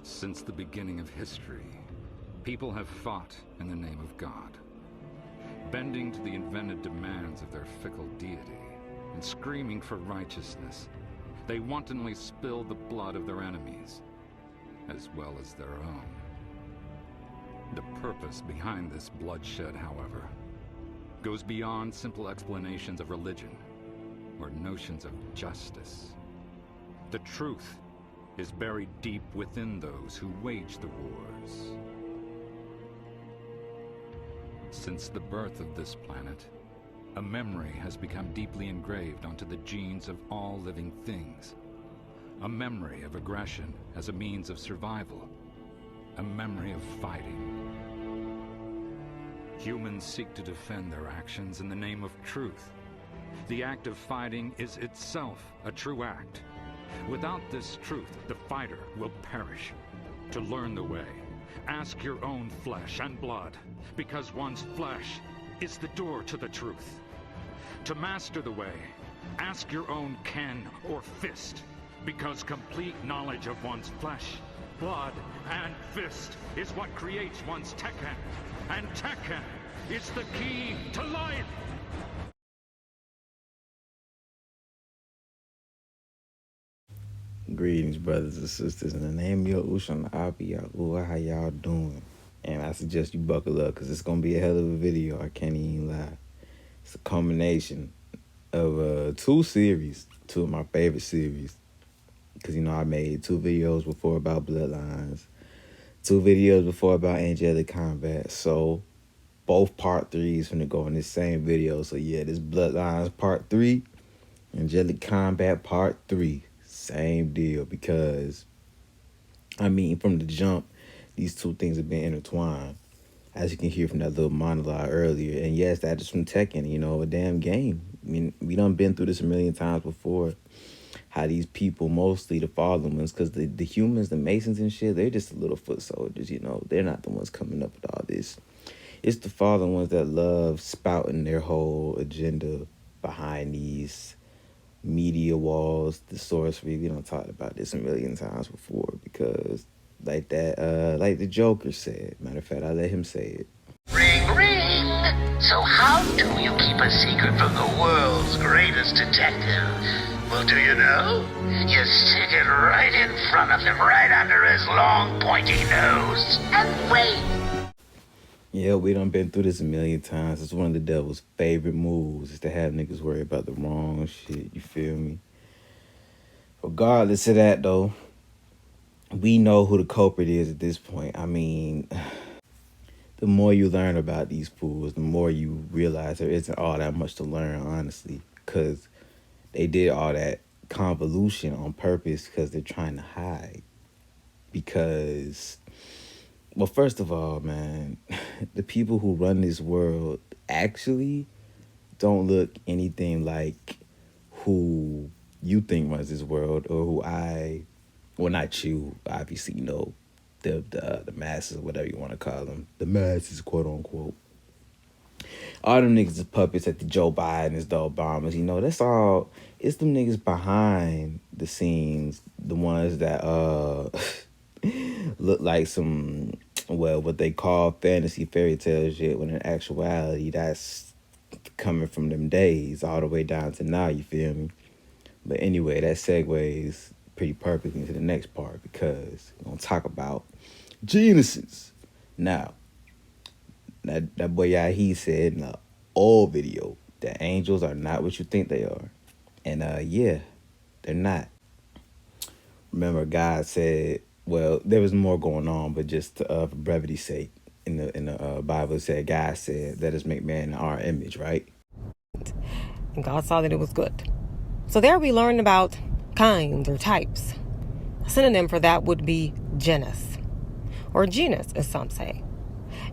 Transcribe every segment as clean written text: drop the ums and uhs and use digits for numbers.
Since the beginning of history, people have fought in the name of God, bending to the invented demands of their fickle deity and screaming for righteousness. They wantonly spill the blood of their enemies, as well as their own. The purpose behind this bloodshed, however, goes beyond simple explanations of religion or notions of justice. The truth is buried deep within those who wage the wars. Since the birth of this planet, a memory has become deeply engraved onto the genes of all living things. A memory of aggression as a means of survival. A memory of fighting. Humans seek to defend their actions in the name of truth. The act of fighting is itself a true act. Without this truth, the fighter will perish. To learn the way, ask your own flesh and blood, because one's flesh is the door to the truth. To master the way, ask your own ken or fist, because complete knowledge of one's flesh, blood, and fist is what creates one's Tekken, and Tekken is the key to life! Greetings, brothers and sisters. In the name of Yahushua, how y'all doing? And I suggest you buckle up, because it's going to be a hell of a video. I can't even lie. It's a combination of two of my favorite series. Because, I made 2 videos before about Bloodlines, 2 videos before about Angelic Combat. So, both part 3s finna go in this same video. So, yeah, this Bloodlines part 3, Angelic Combat part 3. Same deal, because, from the jump, these 2 things have been intertwined. As you can hear from that little monologue earlier. And yes, that is from Tekken, a damn game. We done been through this a million times before. How these people, mostly the fallen ones, because the humans, the Masons and shit, they're just the little foot soldiers, They're not the ones coming up with all this. It's the fallen ones that love spouting their whole agenda behind these media walls, the sorcery. We done talked about this a million times before, because like the Joker said. Matter of fact, I let him say it. Ring, ring! So how do you keep a secret from the world's greatest detective? Well, do you know? You stick it right in front of him, right under his long, pointy nose, and wait! Yeah, we done been through this a million times. It's one of the devil's favorite moves, is to have niggas worry about the wrong shit, you feel me? Regardless of that, though, we know who the culprit is at this point. The more you learn about these fools, the more you realize there isn't all that much to learn, honestly. Because they did all that convolution on purpose because they're trying to hide. Because, well, first of all, man, the people who run this world actually don't look anything like who you think runs this world, or who well, not you, obviously, the masses, or whatever you want to call them. The masses, quote unquote. All them niggas is puppets at the Joe Bidens, the Obamas, that's all. It's them niggas behind the scenes, the ones that look like some, well, what they call fantasy fairy tale shit, when in actuality, that's coming from them days all the way down to now, you feel me? But anyway, that segues pretty perfectly into the next part, because we're going to talk about genuses. Now, that boy he said in the old video that angels are not what you think they are. And yeah, they're not. Remember, God said, well, there was more going on, but just for brevity's sake, in the Bible it said, God said, let us make man in our image, right? And God saw that it was good. So there we learned about kinds or types. A synonym for that would be genus, or genus, as some say.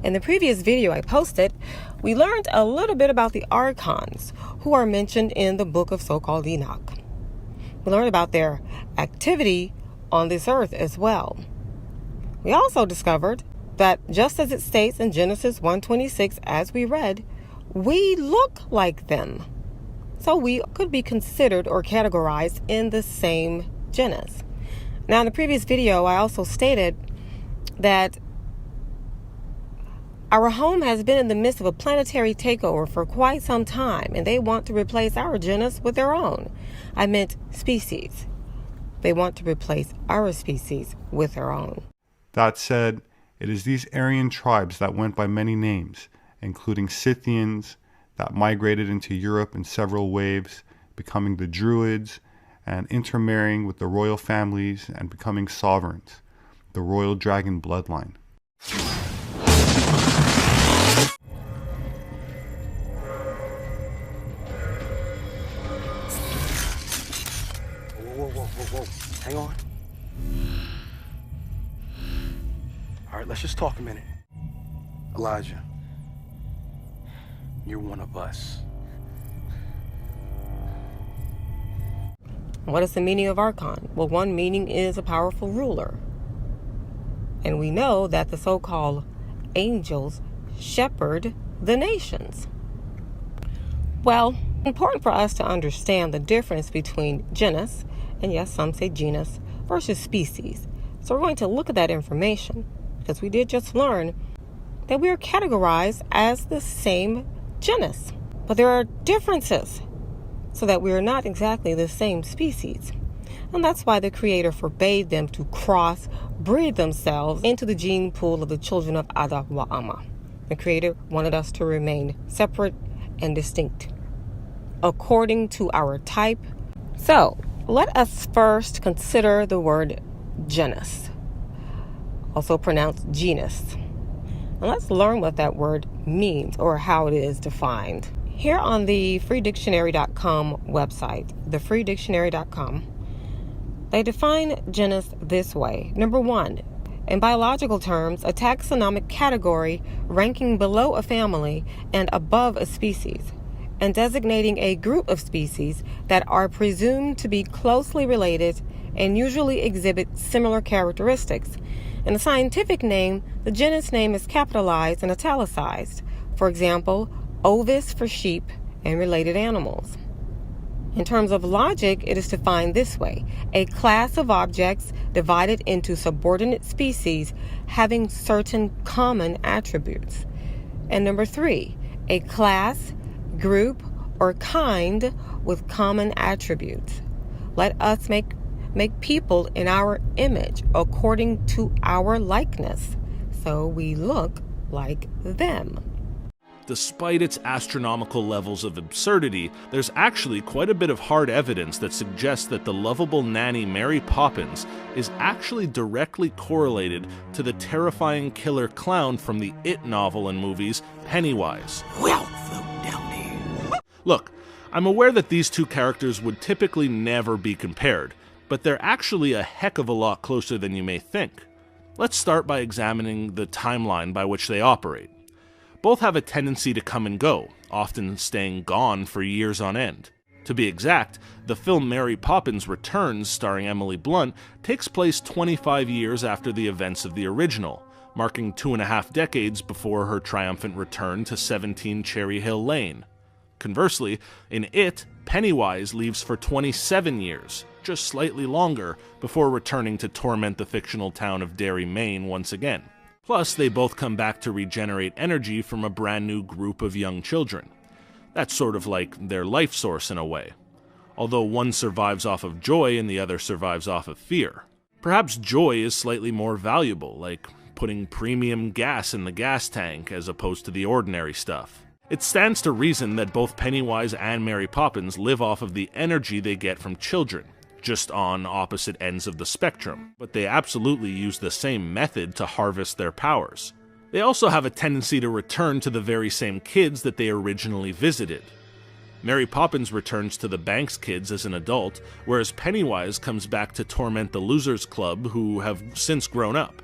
In the previous video I posted, we learned a little bit about the archons, who are mentioned in the book of so-called Enoch. We learned about their activity on this earth as well. We also discovered that, just as it states in Genesis 1:26, as we read, we look like them. So we could be considered or categorized in the same genus. Now, in the previous video, I also stated that our home has been in the midst of a planetary takeover for quite some time, and they want to replace our genus with their own. I meant species. They want to replace our species with their own. That said, it is these Aryan tribes that went by many names, including Scythians, that migrated into Europe in several waves, becoming the Druids, and intermarrying with the royal families and becoming sovereigns, the royal dragon bloodline. Whoa. Hang on. All right, let's just talk a minute. Elijah, you're one of us. What is the meaning of Archon? Well, one meaning is a powerful ruler. And we know that the so-called angels shepherd the nations. Well, important for us to understand the difference between genus, and yes, some say genus, versus species. So we're going to look at that information because we did just learn that we are categorized as the same genus. But there are differences so that we are not exactly the same species. And that's why the Creator forbade them to cross-breed themselves into the gene pool of the children of Adam wa Amma. The Creator wanted us to remain separate and distinct according to our type. So, let us first consider the word genus, also pronounced genus. And let's learn what that word means or how it is defined. Here on the freedictionary.com website, thefreedictionary.com, they define genus this way. Number one, in biological terms, a taxonomic category ranking below a family and above a species, and designating a group of species that are presumed to be closely related and usually exhibit similar characteristics. In the scientific name, the genus name is capitalized and italicized. For example, Ovis for sheep and related animals. In terms of logic, it is defined this way: a class of objects divided into subordinate species having certain common attributes. And number three, a class, group, or kind with common attributes. Let us make people in our image according to our likeness, so we look like them. Despite its astronomical levels of absurdity, there's actually quite a bit of hard evidence that suggests that the lovable nanny Mary Poppins is actually directly correlated to the terrifying killer clown from the It novel and movies, Pennywise. We'll float down here. Look, I'm aware that these two characters would typically never be compared, but they're actually a heck of a lot closer than you may think. Let's start by examining the timeline by which they operate. Both have a tendency to come and go, often staying gone for years on end. To be exact, the film Mary Poppins Returns, starring Emily Blunt, takes place 25 years after the events of the original, marking 2.5 decades before her triumphant return to 17 Cherry Hill Lane. Conversely, in It, Pennywise leaves for 27 years, just slightly longer, before returning to torment the fictional town of Derry, Maine once again. Plus, they both come back to regenerate energy from a brand new group of young children. That's sort of like their life source in a way. Although one survives off of joy and the other survives off of fear. Perhaps joy is slightly more valuable, like putting premium gas in the gas tank as opposed to the ordinary stuff. It stands to reason that both Pennywise and Mary Poppins live off of the energy they get from children, just on opposite ends of the spectrum, but they absolutely use the same method to harvest their powers. They also have a tendency to return to the very same kids that they originally visited. Mary Poppins returns to the Banks kids as an adult, whereas Pennywise comes back to torment the Losers Club, who have since grown up.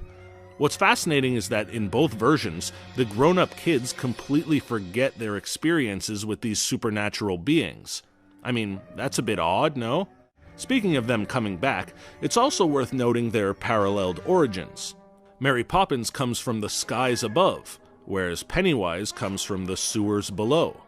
What's fascinating is that in both versions, the grown-up kids completely forget their experiences with these supernatural beings. I mean, that's a bit odd, no? Speaking of them coming back, it's also worth noting their paralleled origins. Mary Poppins comes from the skies above, whereas Pennywise comes from the sewers below.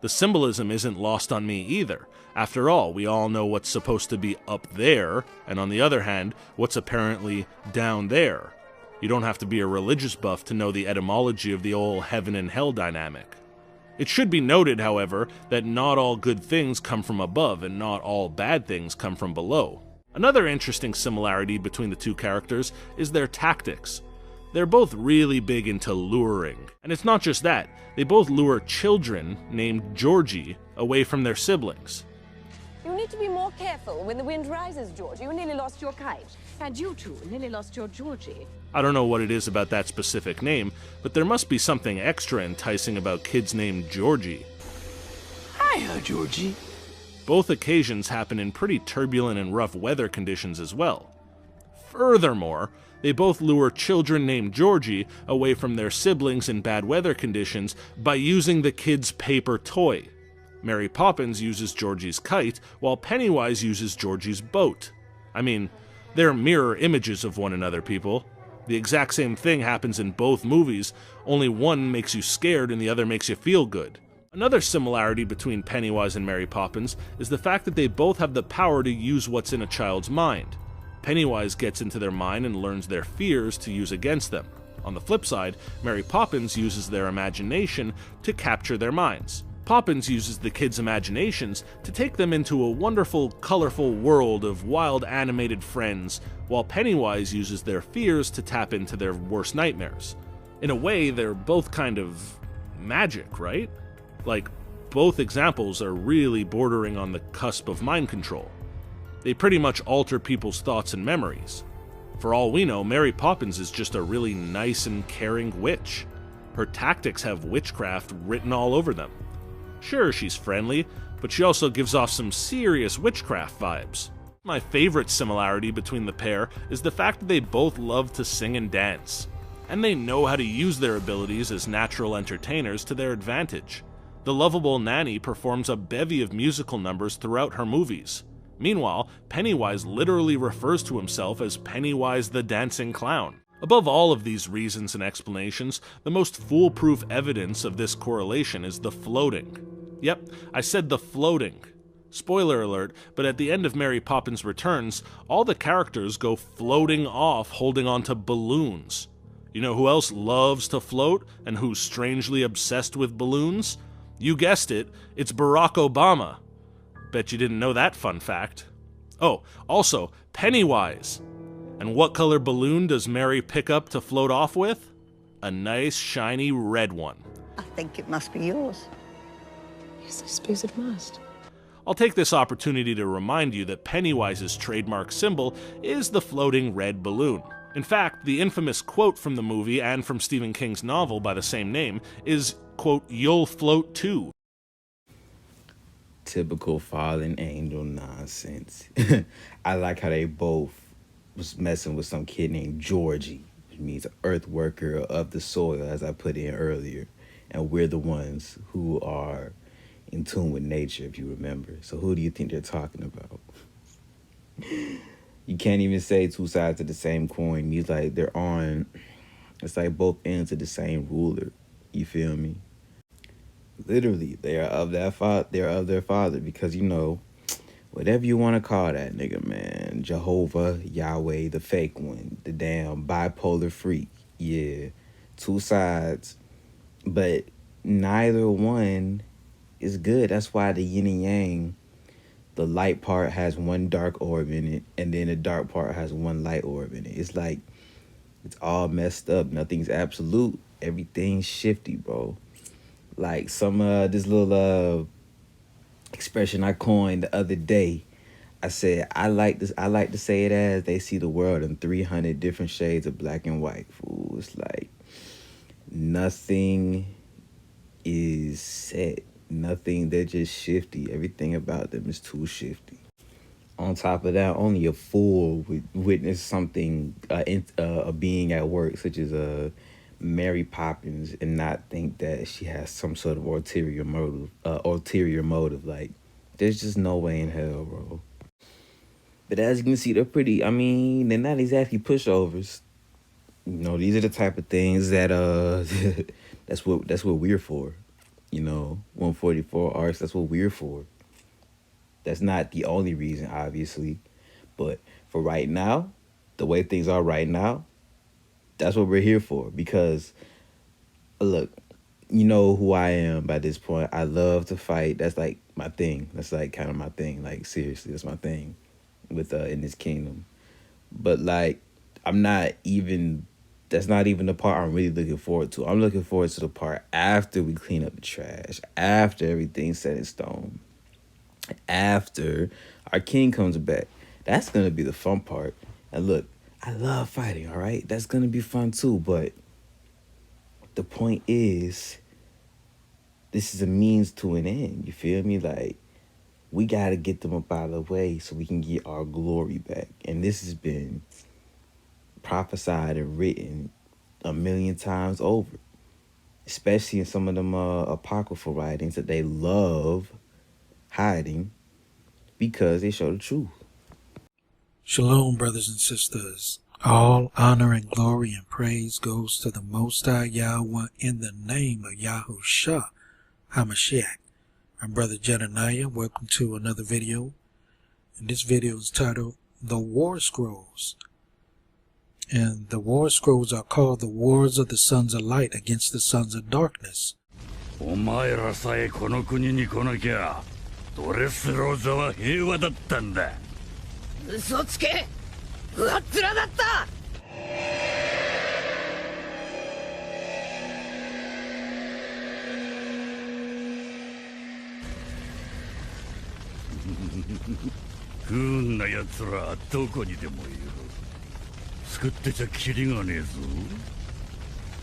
The symbolism isn't lost on me either. After all, we all know what's supposed to be up there, and on the other hand, what's apparently down there. You don't have to be a religious buff to know the etymology of the old heaven and hell dynamic. It should be noted, however, that not all good things come from above and not all bad things come from below. Another interesting similarity between the two characters is their tactics. They're both really big into luring. And it's not just that, they both lure children named Georgie away from their siblings. You need to be more careful when the wind rises, Georgie. You nearly lost your kite. And you too nearly lost your Georgie. I don't know what it is about that specific name, but there must be something extra enticing about kids named Georgie. Hiya, Georgie. Both occasions happen in pretty turbulent and rough weather conditions as well. Furthermore, they both lure children named Georgie away from their siblings in bad weather conditions by using the kid's paper toy. Mary Poppins uses Georgie's kite, while Pennywise uses Georgie's boat. I mean, they're mirror images of one another, people. The exact same thing happens in both movies, only one makes you scared and the other makes you feel good. Another similarity between Pennywise and Mary Poppins is the fact that they both have the power to use what's in a child's mind. Pennywise gets into their mind and learns their fears to use against them. On the flip side, Mary Poppins uses their imagination to capture their minds. Poppins uses the kids' imaginations to take them into a wonderful, colorful world of wild animated friends, while Pennywise uses their fears to tap into their worst nightmares. In a way, they're both kind of magic, right? Like, both examples are really bordering on the cusp of mind control. They pretty much alter people's thoughts and memories. For all we know, Mary Poppins is just a really nice and caring witch. Her tactics have witchcraft written all over them. Sure, she's friendly, but she also gives off some serious witchcraft vibes. My favorite similarity between the pair is the fact that they both love to sing and dance, and they know how to use their abilities as natural entertainers to their advantage. The lovable nanny performs a bevy of musical numbers throughout her movies. Meanwhile, Pennywise literally refers to himself as Pennywise the Dancing Clown. Above all of these reasons and explanations, the most foolproof evidence of this correlation is the floating. Yep, I said the floating. Spoiler alert, but at the end of Mary Poppins Returns, all the characters go floating off holding onto balloons. You know who else loves to float and who's strangely obsessed with balloons? You guessed it, it's Barack Obama. Bet you didn't know that fun fact. Oh, also, Pennywise. And what color balloon does Mary pick up to float off with? A nice, shiny red one. I think it must be yours. Yes, I suppose it must. I'll take this opportunity to remind you that Pennywise's trademark symbol is the floating red balloon. In fact, the infamous quote from the movie and from Stephen King's novel by the same name is, quote, "You'll float too." Typical fallen angel nonsense. I like how they both was messing with some kid named Georgie, which means an earth worker of the soil, as I put in earlier. And we're the ones who are in tune with nature, if you remember. So who do you think they're talking about? You can't even say two sides of the same coin. It's like they're on, it's like both ends of the same ruler. You feel me? Literally, they are of that they're of their father, because, you know, whatever you want to call that nigga, man. Jehovah, Yahweh, the fake one, the damn bipolar freak. Yeah, two sides, but neither one is good. That's why the yin and yang, the light part has one dark orb in it, and then the dark part has one light orb in it. It's like, it's all messed up. Nothing's absolute. Everything's shifty, bro. Like some this little expression I coined the other day. I said I like to say it as they see the world in 300 different shades of black and white. Fool. It's like nothing is set. Nothing, they're just shifty. Everything about them is too shifty. On top of that, only a fool would witness something, a being at work, such as Mary Poppins, and not think that she has some sort of ulterior motive. Like, there's just no way in hell, bro. But as you can see, they're pretty, I mean, they're not exactly pushovers. You know, these are the type of things that that's what we're for. 144 arcs, that's what we're for. That's not the only reason, obviously. But for right now, the way things are right now, that's what we're here for. Because, look, you know who I am by this point. I love to fight. That's like my thing. That's like kind of my thing. Like, seriously, that's my thing with in this kingdom. But like, that's not even the part I'm really looking forward to. I'm looking forward to the part after we clean up the trash, after everything's set in stone, after our king comes back. That's going to be the fun part. And look, I love fighting, all right? That's going to be fun too. But the point is, this is a means to an end. You feel me? Like, we got to get them up out of the way so we can get our glory back. And this has been prophesied and written a million times over, especially in some of them apocryphal writings that they love hiding because they show the truth. Shalom, brothers and sisters. All honor and glory and praise goes to the Most High Yahweh in the name of Yahushua HaMashiach. I'm Brother Jedaniah. Welcome to another video. And this video is titled The War Scrolls. And the War Scrolls are called the Wars of the Sons of Light against the Sons of Darkness. お前らさえこの国に来なきゃドレスローザは平和だったんだ。嘘つけ、上っ面だった。不運な奴らはどこにでもいる。作ってちゃキリがねえぞ。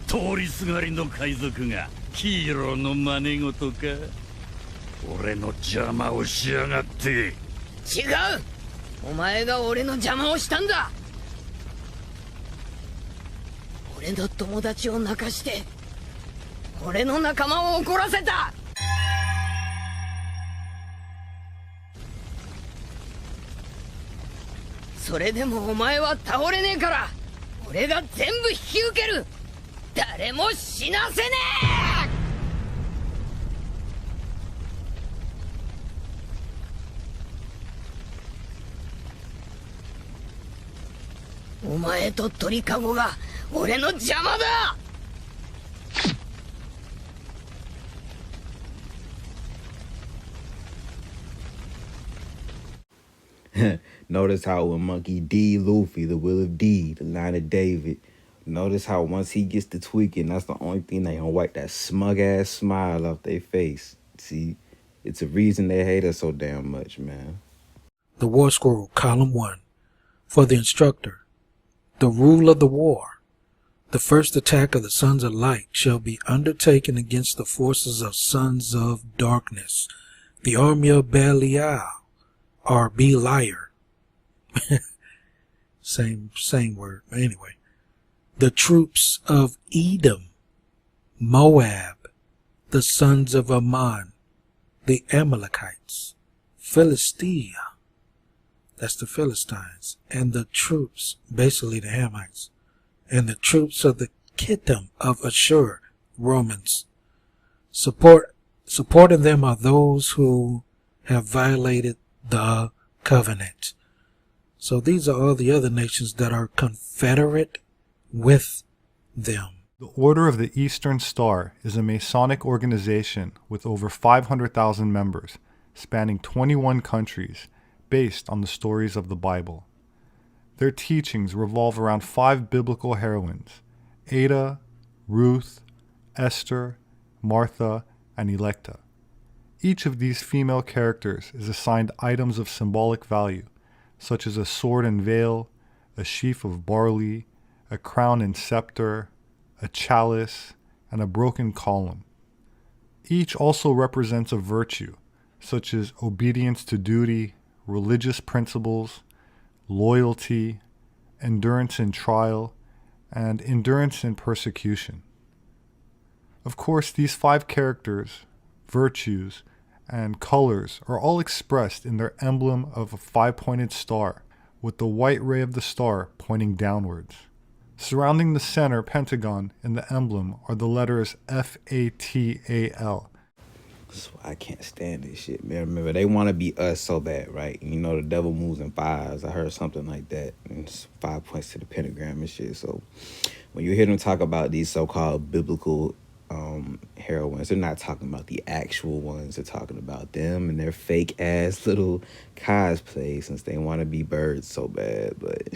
通りすがりの海賊がヒーローの真似事か。俺の邪魔をしやがって。違う、お前が俺の邪魔をしたんだ。俺の友達を泣かして俺の仲間を怒らせた。それでもお前は倒れねえから俺が全部引き受ける。誰も死なせねえ。お前と鳥かごが俺の邪魔だ。Notice how when Monkey D. Luffy, the Will of D, the line of David, notice how once he gets to tweaking, that's the only thing they gonna wipe that smug-ass smile off their face. See, it's a reason they hate us so damn much, man. The War Scroll, Column 1. For the instructor. The rule of the war. The first attack of the Sons of Light shall be undertaken against the forces of Sons of Darkness, the army of Belial, or Beliar. Same word. Anyway, the troops of Edom, Moab, the sons of Ammon, the Amalekites, Philistia, that's the Philistines, and the troops, basically the Hamites, and the troops of the Kittim of Ashur, Romans. Supporting them are those who have violated the covenant. So these are all the other nations that are confederate with them. The Order of the Eastern Star is a Masonic organization with over 500,000 members, spanning 21 countries, based on the stories of the Bible. Their teachings revolve around 5 biblical heroines: Ada, Ruth, Esther, Martha, and Electa. Each of these female characters is assigned items of symbolic value, such as a sword and veil, a sheaf of barley, a crown and scepter, a chalice, and a broken column. Each also represents a virtue, such as obedience to duty, religious principles, loyalty, endurance in trial, and endurance in persecution. Of course, these 5 characters, virtues, and colors are all expressed in their emblem of a 5-pointed star, with the white ray of the star pointing downwards. Surrounding the center pentagon in the emblem are the letters FATAL, That's why I can't stand this shit, man. Remember, they want to be us so bad, right? You know, the devil moves in fives. I heard something like that. And it's 5 points to the pentagram and shit. So when you hear them talk about these so-called biblical heroines, they're not talking about the actual ones. They're talking about them and their fake-ass little cosplay since they want to be birds so bad. But,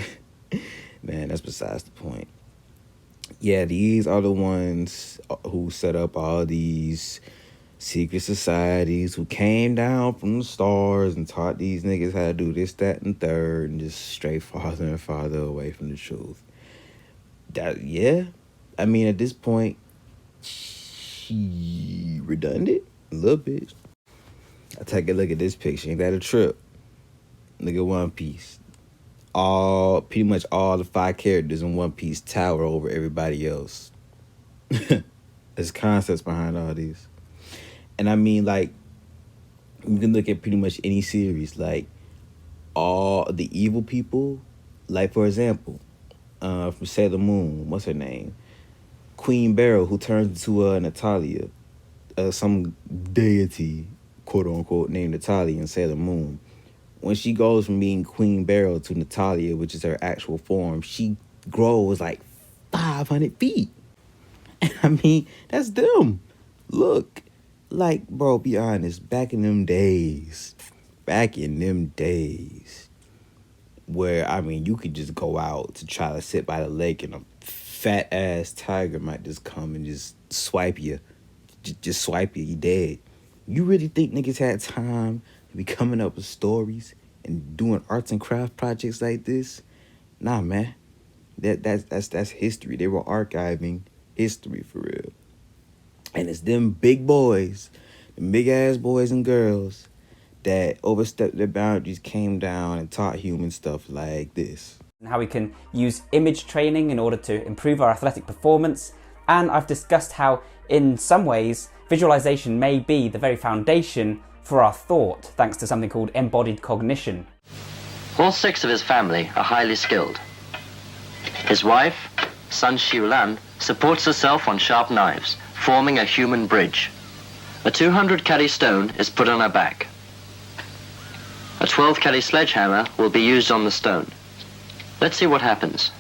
man, that's besides the point. Yeah, these are the ones who set up all these secret societies, who came down from the stars and taught these niggas how to do this, that, and third, and just stray farther and farther away from the truth. Yeah. I mean, at this point, she redundant a little bit. I take a look at this picture. Ain't that a trip? Look at One Piece. Pretty much all the 5 characters in One Piece tower over everybody else. There's concepts behind all these. And I mean, like, you can look at pretty much any series, like, all the evil people, like, for example, from Sailor Moon, what's her name? Queen Beryl, who turns into Natalia, some deity, quote-unquote, named Natalia in Sailor Moon. When she goes from being Queen Beryl to Natalia, which is her actual form, she grows like 500 feet. And I mean, that's them. Look. Like, bro, be honest, back in them days, where, I mean, you could just go out to try to sit by the lake and a fat-ass tiger might just come and just swipe you. Just swipe you dead. You really think niggas had time to be coming up with stories and doing arts and craft projects like this? Nah, man. That's history. They were archiving history for real. And it's them big boys, them big-ass boys and girls that overstepped their boundaries, came down and taught human stuff like this. And how we can use image training in order to improve our athletic performance. And I've discussed how, in some ways, visualization may be the very foundation for our thought, thanks to something called embodied cognition. All 6 of his family are highly skilled. His wife, Sun Xiulan, supports herself on sharp knives, forming a human bridge. A 200-carry stone is put on her back. A 12-carry sledgehammer will be used on the stone. Let's see what happens.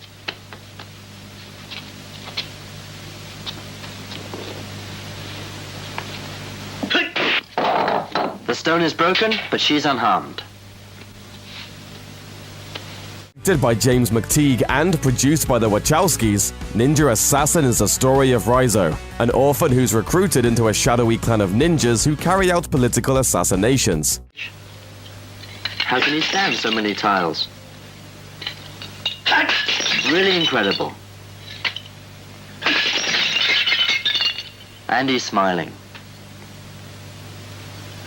The stone is broken, but she's unharmed. Directed by James McTeague and produced by the Wachowskis, Ninja Assassin is the story of Rizzo, an orphan who's recruited into a shadowy clan of ninjas who carry out political assassinations. How can he stand so many tiles? Really incredible. And he's smiling.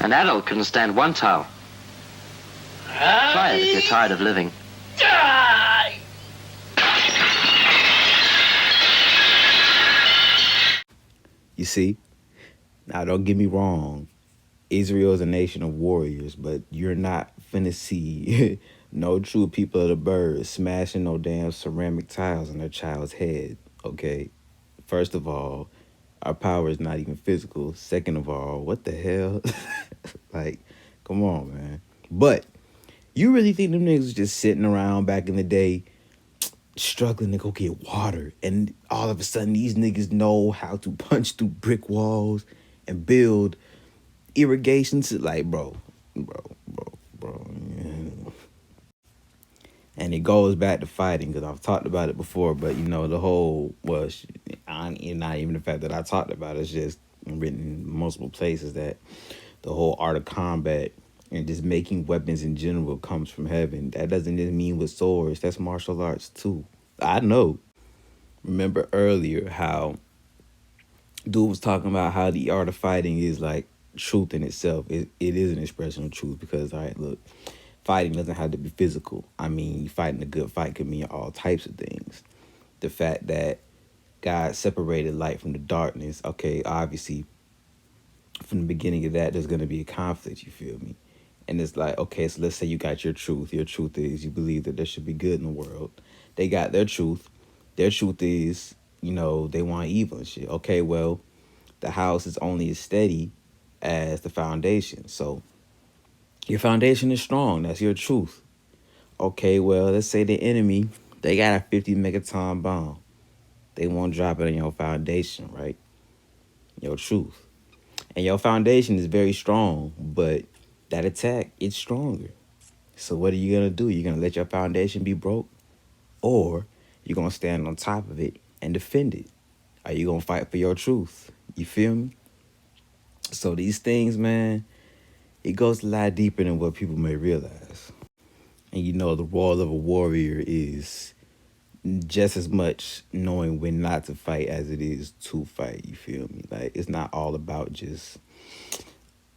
An adult couldn't stand 1 tile. Try it if you're tired of living. You see? Now, don't get me wrong. Israel is a nation of warriors, but you're not finna see no true people of the birds smashing no damn ceramic tiles on their child's head, okay? First of all, our power is not even physical. Second of all, what the hell? Like, come on, man. But you really think them niggas was just sitting around back in the day struggling to go get water, and all of a sudden these niggas know how to punch through brick walls and build irrigation to, like, bro. Yeah. And it goes back to fighting, because I've talked about it before, but you know, the whole, well, not even the fact that I talked about it, it's just written in multiple places that the whole art of combat and just making weapons in general comes from heaven. That doesn't just mean with swords. That's martial arts too. I know. Remember earlier how dude was talking about how the art of fighting is like truth in itself. It is an expression of truth because, all right, look, fighting doesn't have to be physical. I mean, fighting a good fight could mean all types of things. The fact that God separated light from the darkness, okay, obviously, from the beginning of that, there's going to be a conflict, you feel me? And it's like, okay, so let's say you got your truth. Your truth is you believe that there should be good in the world. They got their truth. Their truth is, you know, they want evil and shit. Okay, well, the house is only as steady as the foundation. So your foundation is strong. That's your truth. Okay, well, let's say the enemy, they got a 50 megaton bomb. They won't drop it on your foundation, right? Your truth. And your foundation is very strong, but that attack, it's stronger. So what are you going to do? You're going to let your foundation be broke? Or you're going to stand on top of it and defend it? Are you going to fight for your truth? You feel me? So these things, man, it goes a lot deeper than what people may realize. And you know, the role of a warrior is just as much knowing when not to fight as it is to fight. You feel me? Like, it's not all about just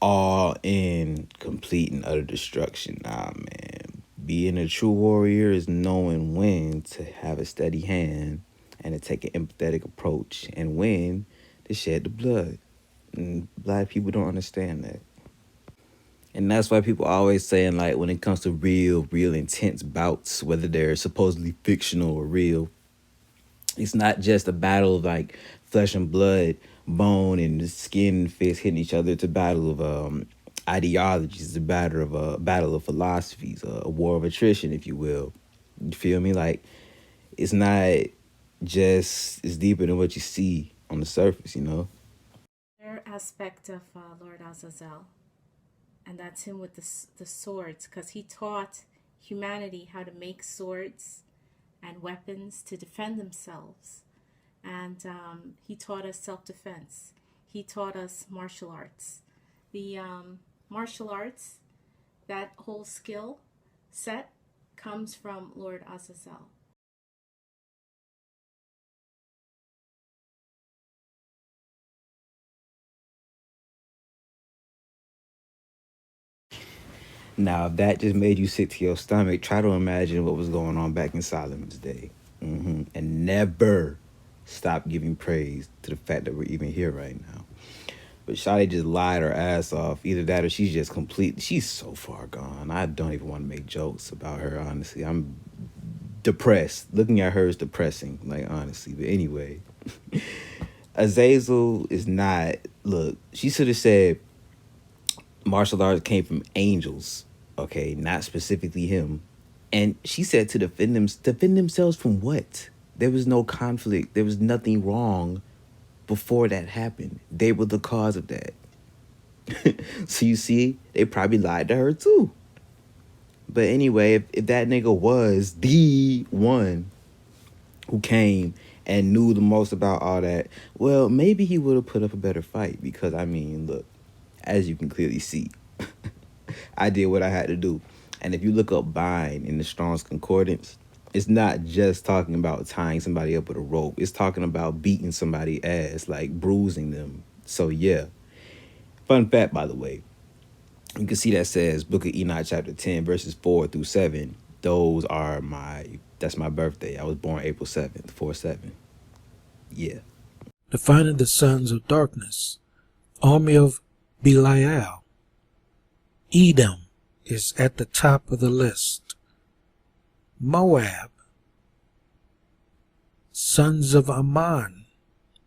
all in complete and utter destruction. Nah, man. Being a true warrior is knowing when to have a steady hand and to take an empathetic approach, and when to shed the blood. And a lot of people don't understand that. And that's why people always saying, like, when it comes to real intense bouts, whether they're supposedly fictional or real, it's not just a battle of, like, flesh and blood, bone and skin and fist hitting each other. It's a battle of ideologies. It's a battle of philosophies, a war of attrition, if you will. You feel me? Like, it's not just, it's deeper than what you see on the surface, you know? Their aspect of Lord Azazel. And that's him with the swords, because he taught humanity how to make swords and weapons to defend themselves. And he taught us self-defense. He taught us martial arts. The martial arts, that whole skill set comes from Lord Azazel. Now, if that just made you sick to your stomach, try to imagine what was going on back in Solomon's day. And never stop giving praise to the fact that we're even here right now. But Shadi just lied her ass off. Either that or she's just she's so far gone. I don't even want to make jokes about her, honestly. I'm depressed. Looking at her is depressing, like, honestly. But anyway, Azazel is not, look, she should have said martial arts came from angels, okay, not specifically him. And she said to defend themselves from what? There was no conflict. There was nothing wrong before that happened. They were the cause of that. So you see, they probably lied to her too. But anyway, if that nigga was the one who came and knew the most about all that, well, maybe he would have put up a better fight. Because, I mean, look, as you can clearly see, I did what I had to do. And if you look up bind in the Strong's Concordance, it's not just talking about tying somebody up with a rope. It's talking about beating somebody's ass, like bruising them. So, yeah. Fun fact, by the way. You can see that says Book of Enoch chapter 10, verses 4 through 7. That's my birthday. I was born April 7th, 4-7. Yeah. Defining the sons of darkness, army of Belial. Edom is at the top of the list. Moab, sons of Ammon,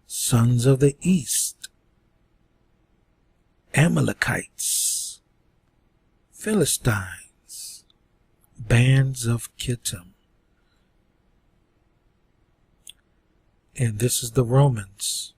sons of the east. Amalekites, Philistines, bands of Kittim. And this is the Romans.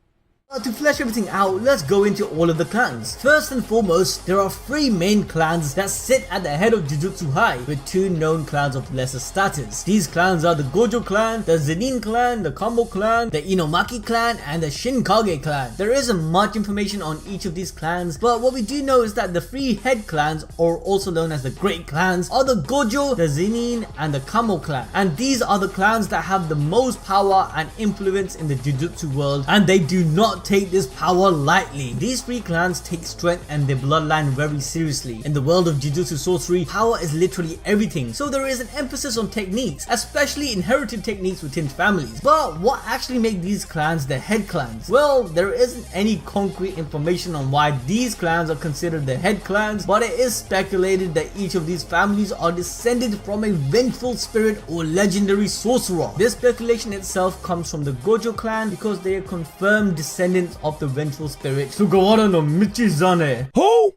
To flesh everything out, let's go into all of the clans. First and foremost, there are 3 main clans that sit at the head of Jujutsu High, with 2 known clans of lesser status. These clans are the Gojo clan, the Zenin clan, the Kamo clan, the Inomaki clan, and the Shinkage clan. There isn't much information on each of these clans, but what we do know is that the 3 head clans, or also known as the Great Clans, are the Gojo, the Zenin, and the Kamo clan. And these are the clans that have the most power and influence in the Jujutsu world, and they do not take this power lightly. These 3 clans take strength and their bloodline very seriously. In the world of Jujutsu sorcery, power is literally everything, so there is an emphasis on techniques, especially inherited techniques within families. But what actually makes these clans the head clans? Well, there isn't any concrete information on why these clans are considered the head clans, but it is speculated that each of these families are descended from a vengeful spirit or legendary sorcerer. This speculation itself comes from the Gojo clan because they are confirmed descendants descendants of the vengeful spirit. Sugawara no Michizane. Who?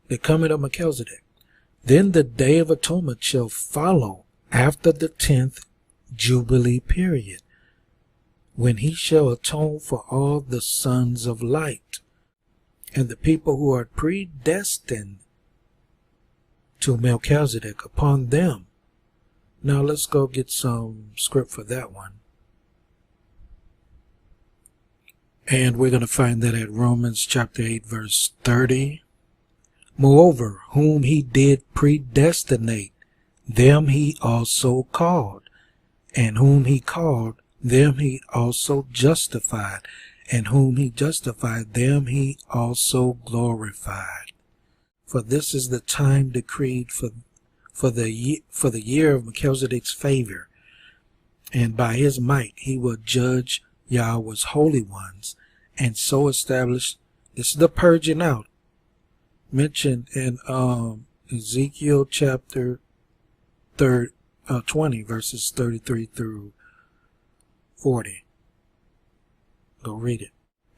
The coming of Melchizedek. Then the Day of Atonement shall follow after the 10th Jubilee period, when he shall atone for all the sons of light, and the people who are predestined to Melchizedek upon them. Now let's go get some script for that one. And we're going to find that at Romans chapter 8 verse 30. Moreover, whom he did predestinate, them he also called. And whom he called, them he also justified. And whom he justified, them he also glorified. For this is the time decreed for the year of Melchizedek's favor. And by his might he will judge Yahweh's holy ones, and so establish. This is the purging out mentioned in Ezekiel chapter 20 verses 33 through 40. Go read it.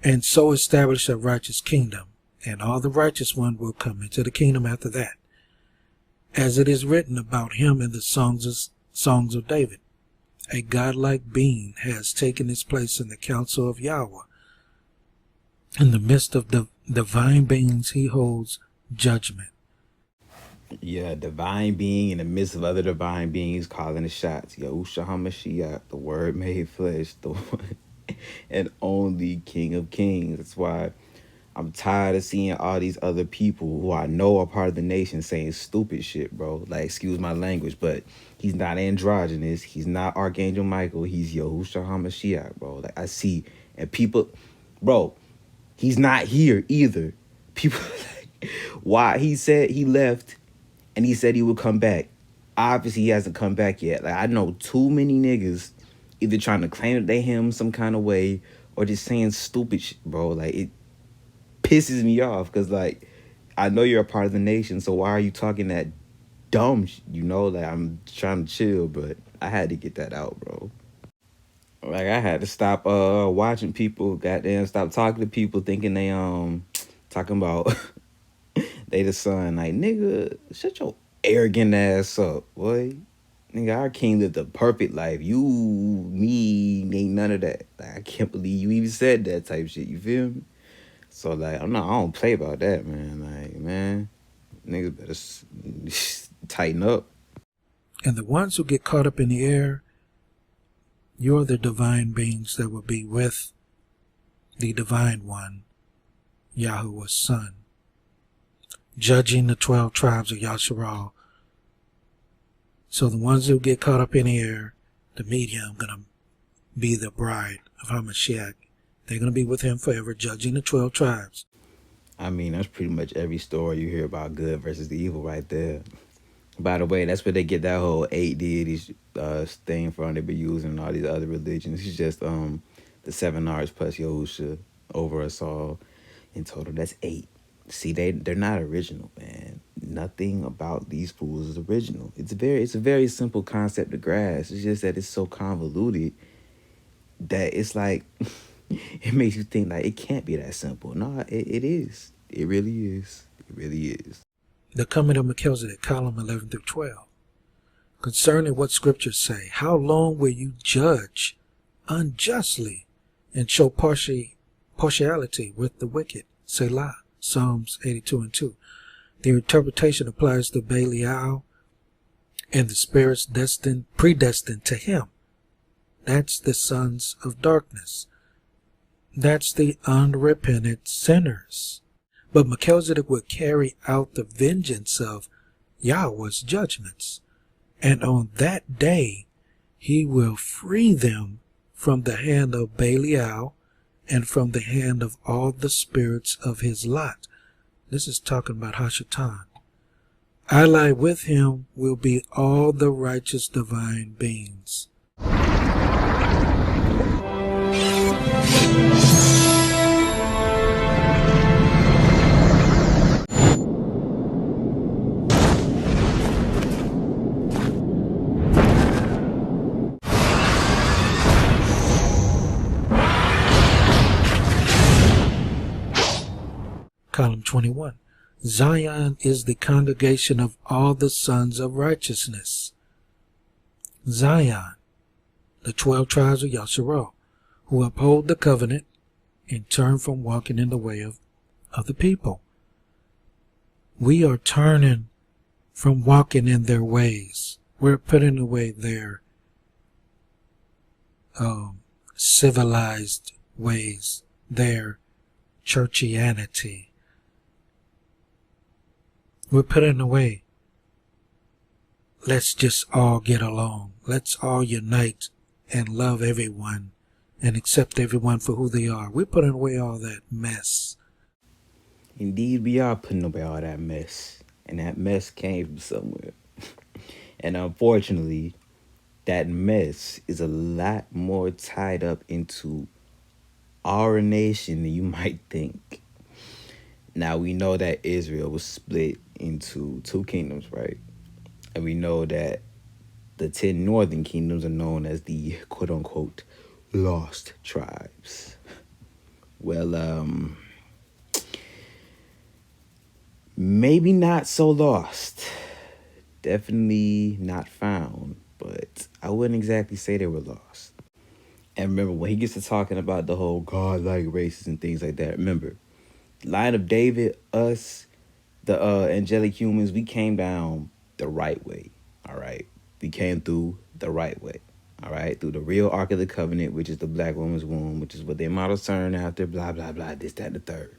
And so establish a righteous kingdom, and all the righteous one will come into the kingdom after that, as it is written about him in the songs of David. A godlike being has taken his place in the council of Yahweh. In the midst of the divine beings, he holds judgment. Yeah, divine being in the midst of other divine beings calling the shots. Yahushua HaMashiach, the Word made flesh, the one and only King of Kings. That's why I'm tired of seeing all these other people who I know are part of the nation saying stupid shit, bro. Like, excuse my language, but he's not androgynous. He's not Archangel Michael. He's Yahushua HaMashiach, bro. Like, I see, and people, bro, he's not here either. People, like, why? He said he left, and he said he would come back. Obviously, he hasn't come back yet. Like, I know too many niggas either trying to claim that they him some kind of way or just saying stupid shit, bro. Like, it pisses me off because, like, I know you're a part of the nation, so why are you talking that dumb shit? You know, like, I'm trying to chill, but I had to get that out, bro. Like, I had to stop watching people, goddamn, stop talking to people thinking they talking about they the son. Like, nigga, shut your arrogant ass up, boy. Nigga, our king lived a perfect life. You, me, ain't none of that. Like, I can't believe you even said that type shit. You feel me? So, like, I don't play about that, man. Like, man, niggas better tighten up. And the ones who get caught up in the air, you're the divine beings that will be with the divine one, Yahuwah's son, judging the 12 tribes of Yasharal. So the ones who get caught up in the air to meet him going to be the bride of HaMashiach. They're going to be with him forever, judging the 12 tribes. I mean, that's pretty much every story you hear about good versus the evil right there. By the way, that's where they get that whole 8 deities thing from. They be using all these other religions. It's just the 7 R's plus Yahusha over us all. In total, that's 8. See, they're not original, man. Nothing about these fools is original. It's a very simple concept to grasp. It's just that it's so convoluted that it's like it makes you think like it can't be that simple. No, it is. It really is. It really is. The coming of Melchizedek, column 11 through 12. Concerning what scriptures say, how long will you judge unjustly and show partiality with the wicked? Selah. Psalms 82 and 2. The interpretation applies to Belial and the spirits predestined to him. That's the sons of darkness. That's the unrepentant sinners. But Melchizedek will carry out the vengeance of Yahweh's judgments. And on that day, he will free them from the hand of Belial and from the hand of all the spirits of his lot. This is talking about Hashatan. Allied with him will be all the righteous divine beings. column 21. Zion is the congregation of all the sons of righteousness. Zion, the 12 tribes of Yasharal, who uphold the covenant and turn from walking in the way of other people. We are turning from walking in their ways. We're putting away their civilized ways, their churchianity. We're putting away, let's just all get along. Let's all unite and love everyone and accept everyone for who they are. We're putting away all that mess. Indeed, we are putting away all that mess. And that mess came from somewhere. And unfortunately, that mess is a lot more tied up into our nation than you might think. Now, we know that Israel was split into 2 kingdoms, right? And we know that the 10 northern kingdoms are known as the quote-unquote lost tribes. Well, maybe not so lost. Definitely not found, but I wouldn't exactly say they were lost. And remember, when he gets to talking about the whole God-like races and things like that, remember, line of David, us, the angelic humans, we came down the right way, all right? We came through the right way, all right? Through the real Ark of the Covenant, which is the black woman's womb, which is what their models turn after, blah, blah, blah, this, that, and the third.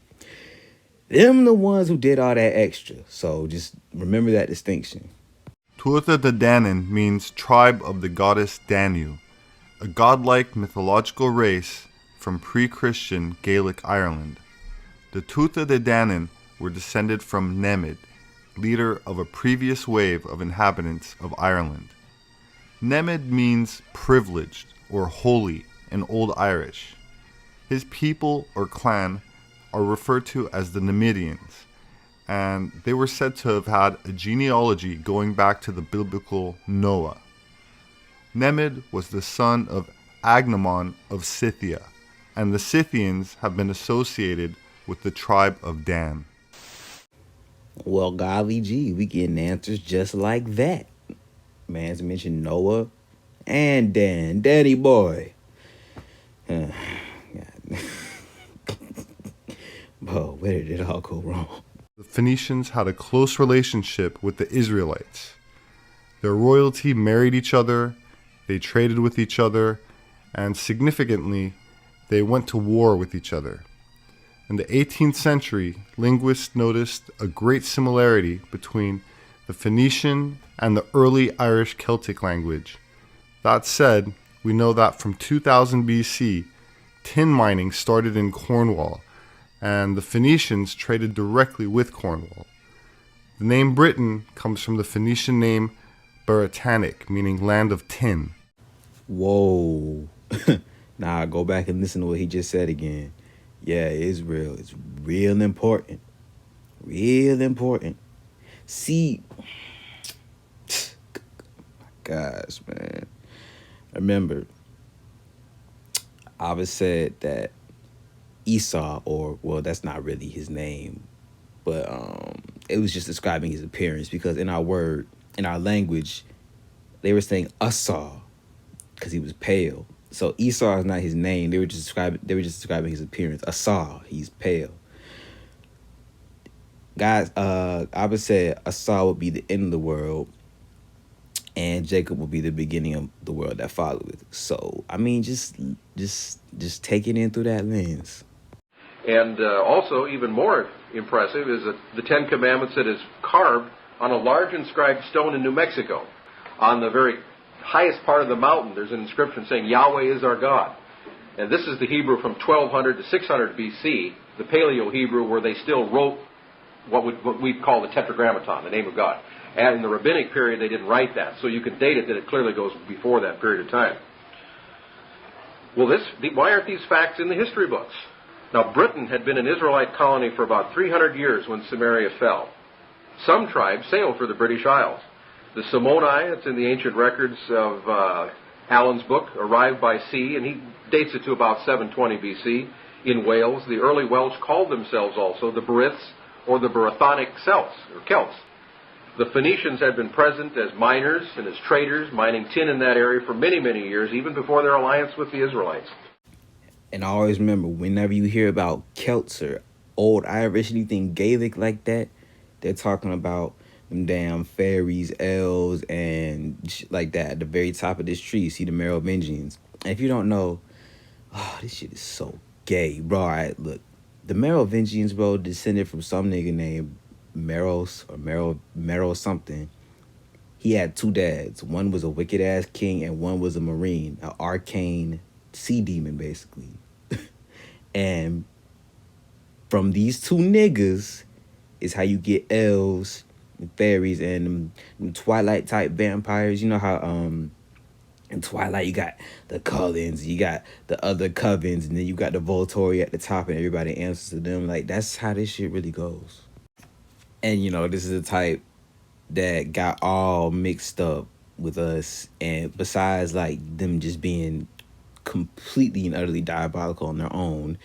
Them the ones who did all that extra, so just remember that distinction. Tuatha De Danann means tribe of the goddess Danu, a godlike mythological race from pre-Christian Gaelic Ireland. The Tuatha De Danann were descended from Nemid, leader of a previous wave of inhabitants of Ireland. Nemid means privileged or holy in Old Irish. His people or clan are referred to as the Nemidians, and they were said to have had a genealogy going back to the biblical Noah. Nemid was the son of Agnomon of Scythia, and the Scythians have been associated with the tribe of Dan. Well, golly gee, we getting answers just like that. Man's mentioned Noah and Dan, Daddy boy. Whoa, where did it all go wrong? The Phoenicians had a close relationship with the Israelites. Their royalty married each other, they traded with each other, and significantly, they went to war with each other. In the 18th century, linguists noticed a great similarity between the Phoenician and the early Irish Celtic language. That said, we know that from 2000 BC, tin mining started in Cornwall, and the Phoenicians traded directly with Cornwall. The name Britain comes from the Phoenician name Beretanic, meaning land of tin. Whoa. Nah, go back and listen to what he just said again. Yeah, Israel is real important. Real important. See, gosh, man. Remember, Abba said that Esau, or, well, that's not really his name, but it was just describing his appearance, because in our language, they were saying Esau because he was pale. So Esau is not his name. They were just describing his appearance. Esau, he's pale. Guys, Abba said Esau would be the end of the world, and Jacob will be the beginning of the world that followeth. So, I mean, just take it in through that lens. And also, even more impressive is the Ten Commandments that is carved on a large inscribed stone in New Mexico. On the very highest part of the mountain, there's an inscription saying, Yahweh is our God. And this is the Hebrew from 1200 to 600 BC, the Paleo-Hebrew, where they still wrote what we'd call the Tetragrammaton, the name of God. And in the rabbinic period, they didn't write that. So you can date it that it clearly goes before that period of time. Well, why aren't these facts in the history books? Now, Britain had been an Israelite colony for about 300 years when Samaria fell. Some tribes sailed for the British Isles. The Simoni, it's in the ancient records of Allen's book, arrived by sea, and he dates it to about 720 BC. In Wales, the early Welsh called themselves also the Bryths or the Brythonic Celts. The Phoenicians had been present as miners and as traders, mining tin in that area for many, many years, even before their alliance with the Israelites. And always remember, whenever you hear about Celts or Old Irish, anything Gaelic like that, they're talking about them damn fairies, elves, and shit like that. At the very top of this tree, you see the Merovingians. And if you don't know, oh, this shit is so gay, bro. All right, look. The Merovingians, bro, descended from some nigga named Meros or Mero something. He had two dads. One was a wicked-ass king, and one was a marine, an arcane sea demon, basically. And from these two niggas is how you get elves and fairies and them Twilight-type vampires. You know how in Twilight you got the Cullens, you got the other Covens, and then you got the Volturi at the top, and everybody answers to them. Like, that's how this shit really goes. And, you know, this is the type that got all mixed up with us. And besides, like, them just being completely and utterly diabolical on their own,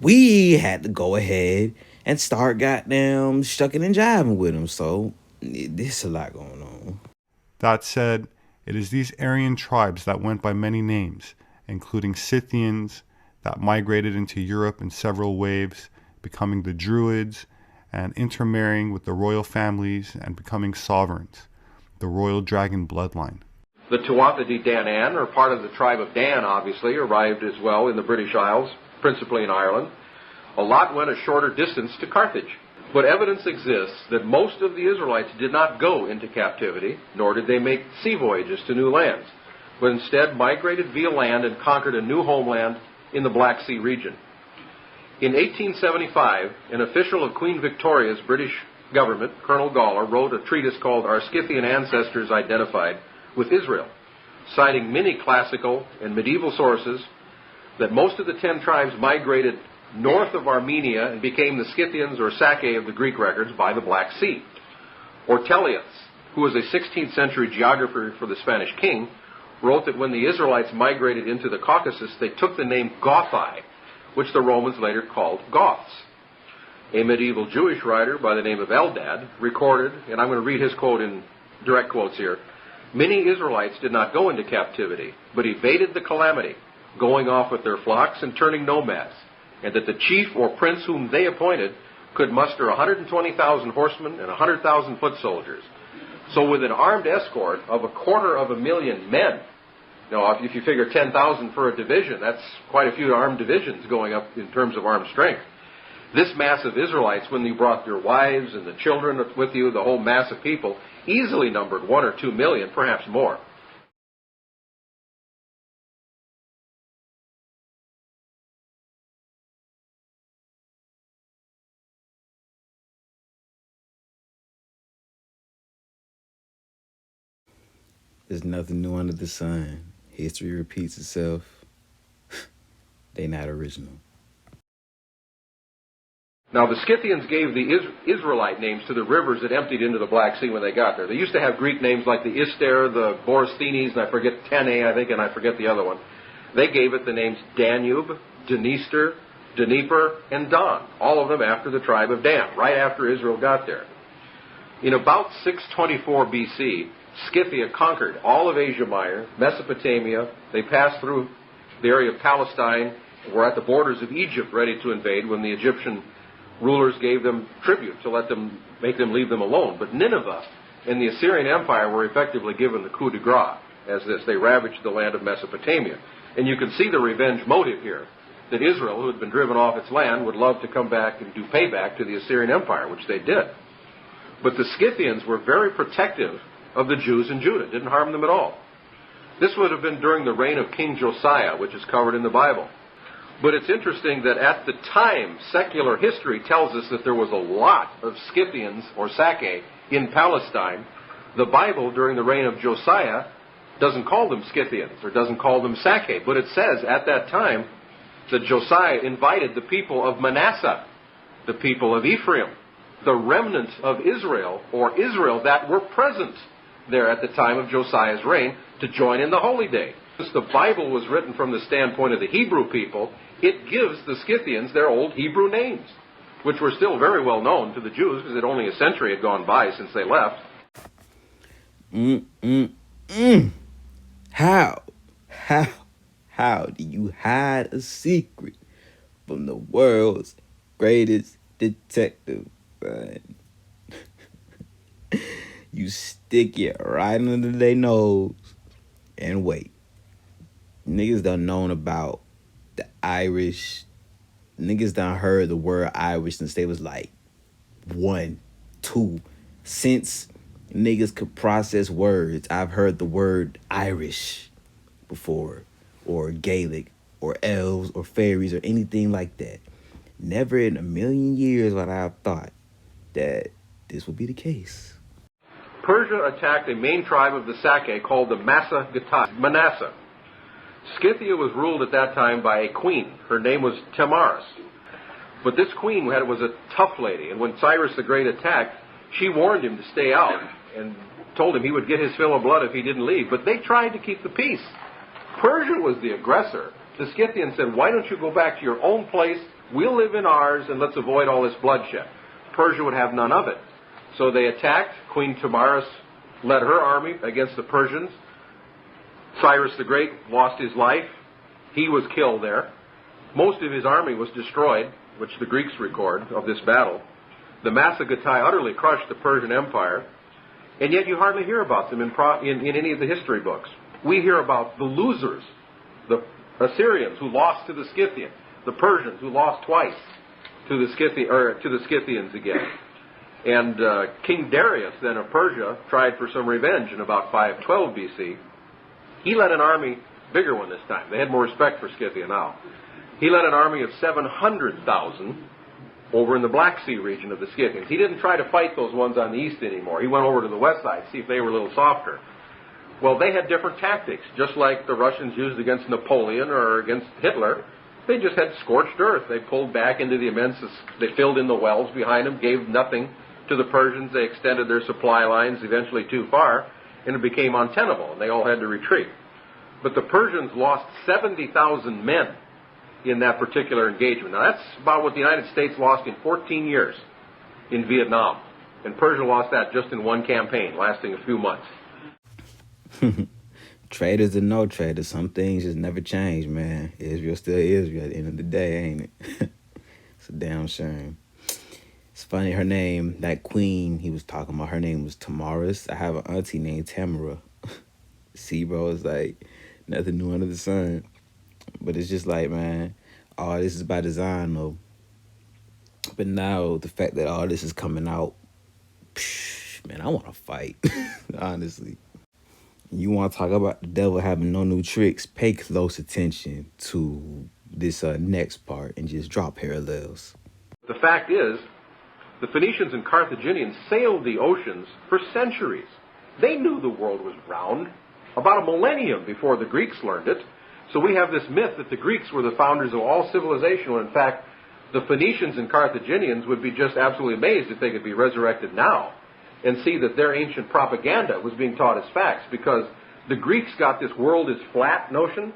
we had to go ahead and start goddamn shucking and jiving with them. So, there's a lot going on. That said, it is these Aryan tribes that went by many names, including Scythians, that migrated into Europe in several waves, becoming the Druids, and intermarrying with the royal families and becoming sovereigns, the royal dragon bloodline. The Tuatha De Danann, or part of the tribe of Dan, obviously, arrived as well in the British Isles, principally in Ireland. A lot went a shorter distance to Carthage. But evidence exists that most of the Israelites did not go into captivity, nor did they make sea voyages to new lands, but instead migrated via land and conquered a new homeland in the Black Sea region. In 1875, an official of Queen Victoria's British government, Colonel Gawler, wrote a treatise called Our Scythian Ancestors Identified with Israel, citing many classical and medieval sources that most of the 10 tribes migrated north of Armenia and became the Scythians or Sake of the Greek records by the Black Sea. Ortelius, who was a 16th century geographer for the Spanish king, wrote that when the Israelites migrated into the Caucasus, they took the name Gothi, which the Romans later called Goths. A medieval Jewish writer by the name of Eldad recorded, and I'm going to read his quote in direct quotes here, "Many Israelites did not go into captivity, but evaded the calamity, going off with their flocks and turning nomads, and that the chief or prince whom they appointed could muster 120,000 horsemen and 100,000 foot soldiers. So with an armed escort of 250,000 men," now if you figure 10,000 for a division, that's quite a few armed divisions going up in terms of armed strength. This mass of Israelites, when you brought your wives and the children with you, the whole mass of people, easily numbered 1 or 2 million, perhaps more. There's nothing new under the sun. History repeats itself. They not original. Now, the Scythians gave the Israelite names to the rivers that emptied into the Black Sea when they got there. They used to have Greek names like the Ister, the Borysthenes, and I forget Tene, I think, and I forget the other one. They gave it the names Danube, Dniester, Dnieper, and Don, all of them after the tribe of Dan, right after Israel got there. In about 624 BC, Scythia conquered all of Asia Minor, Mesopotamia. They passed through the area of Palestine, were at the borders of Egypt ready to invade when the Egyptian rulers gave them tribute to make them leave them alone. But Nineveh and the Assyrian Empire were effectively given the coup de grace as this. They ravaged the land of Mesopotamia. And you can see the revenge motive here, that Israel, who had been driven off its land, would love to come back and do payback to the Assyrian Empire, which they did. But the Scythians were very protective of the Jews in Judah, didn't harm them at all. This would have been during the reign of King Josiah, which is covered in the Bible. But it's interesting that at the time, secular history tells us that there was a lot of Scythians, or Sake, in Palestine. The Bible, during the reign of Josiah, doesn't call them Scythians, or doesn't call them Sake. But it says at that time that Josiah invited the people of Manasseh, the people of Ephraim, the remnants of Israel, or Israel that were present there at the time of Josiah's reign, to join in the holy day. Since the Bible was written from the standpoint of the Hebrew people, it gives the Scythians their old Hebrew names, which were still very well known to the Jews because only a century had gone by since they left. How do you hide a secret from the world's greatest detective, man? You stick it right under their nose and wait. Niggas done known about the Irish. Niggas done heard the word Irish since they was like 1, 2. Since niggas could process words, I've heard the word Irish before, or Gaelic, or elves, or fairies, or anything like that. Never in a million years would I have thought that this would be the case. Persia attacked a main tribe of the Sake called the Manasseh. Scythia was ruled at that time by a queen. Her name was Tamaris. But this queen was a tough lady, and when Cyrus the Great attacked, she warned him to stay out and told him he would get his fill of blood if he didn't leave. But they tried to keep the peace. Persia was the aggressor. The Scythians said, why don't you go back to your own place? We'll live in ours, and let's avoid all this bloodshed. Persia would have none of it. So they attacked. Queen Tamaris led her army against the Persians. Cyrus the Great lost his life. He was killed there. Most of his army was destroyed, which the Greeks record of this battle. The Massagetae utterly crushed the Persian Empire, and yet you hardly hear about them in any of the history books. We hear about the losers, the Assyrians who lost to the Scythians, the Persians who lost twice to the Scythians again. And King Darius, then of Persia, tried for some revenge in about 512 BC. He led an army, bigger one this time. They had more respect for Scythia now. He led an army of 700,000 over in the Black Sea region of the Scythians. He didn't try to fight those ones on the east anymore. He went over to the west side to see if they were a little softer. Well, they had different tactics, just like the Russians used against Napoleon or against Hitler. They just had scorched earth. They pulled back into the they filled in the wells behind them, gave nothing to the Persians. They extended their supply lines eventually too far, and it became untenable, and they all had to retreat. But the Persians lost 70,000 men in that particular engagement. Now, that's about what the United States lost in 14 years in Vietnam. And Persia lost that just in one campaign, lasting a few months. Traitors or no traitors, some things just never change, man. Israel still Israel at the end of the day, ain't it? It's a damn shame. It's funny, her name, that queen he was talking about, her name was Tamaris. I have an auntie named Tamara. See, bro, it's like nothing new under the sun. But it's just like, man, all this is by design, though. But now, the fact that all this is coming out, man, I want to fight, honestly. You want to talk about the devil having no new tricks, pay close attention to this next part and just draw parallels. The fact is, the Phoenicians and Carthaginians sailed the oceans for centuries. They knew the world was round about a millennium before the Greeks learned it. So we have this myth that the Greeks were the founders of all civilization, when in fact the Phoenicians and Carthaginians would be just absolutely amazed if they could be resurrected now and see that their ancient propaganda was being taught as facts, because the Greeks got this world is flat notion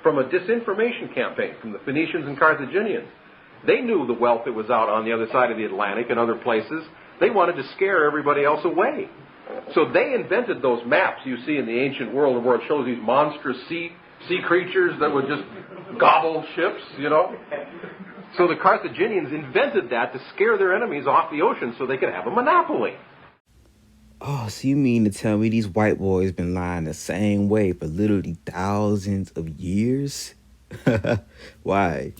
from a disinformation campaign from the Phoenicians and Carthaginians. They knew the wealth that was out on the other side of the Atlantic and other places. They wanted to scare everybody else away. So they invented those maps you see in the ancient world where it shows these monstrous sea creatures that would just gobble ships, you know. So the Carthaginians invented that to scare their enemies off the ocean so they could have a monopoly. Oh, so you mean to tell me these white boys been lying the same way for literally thousands of years? Why?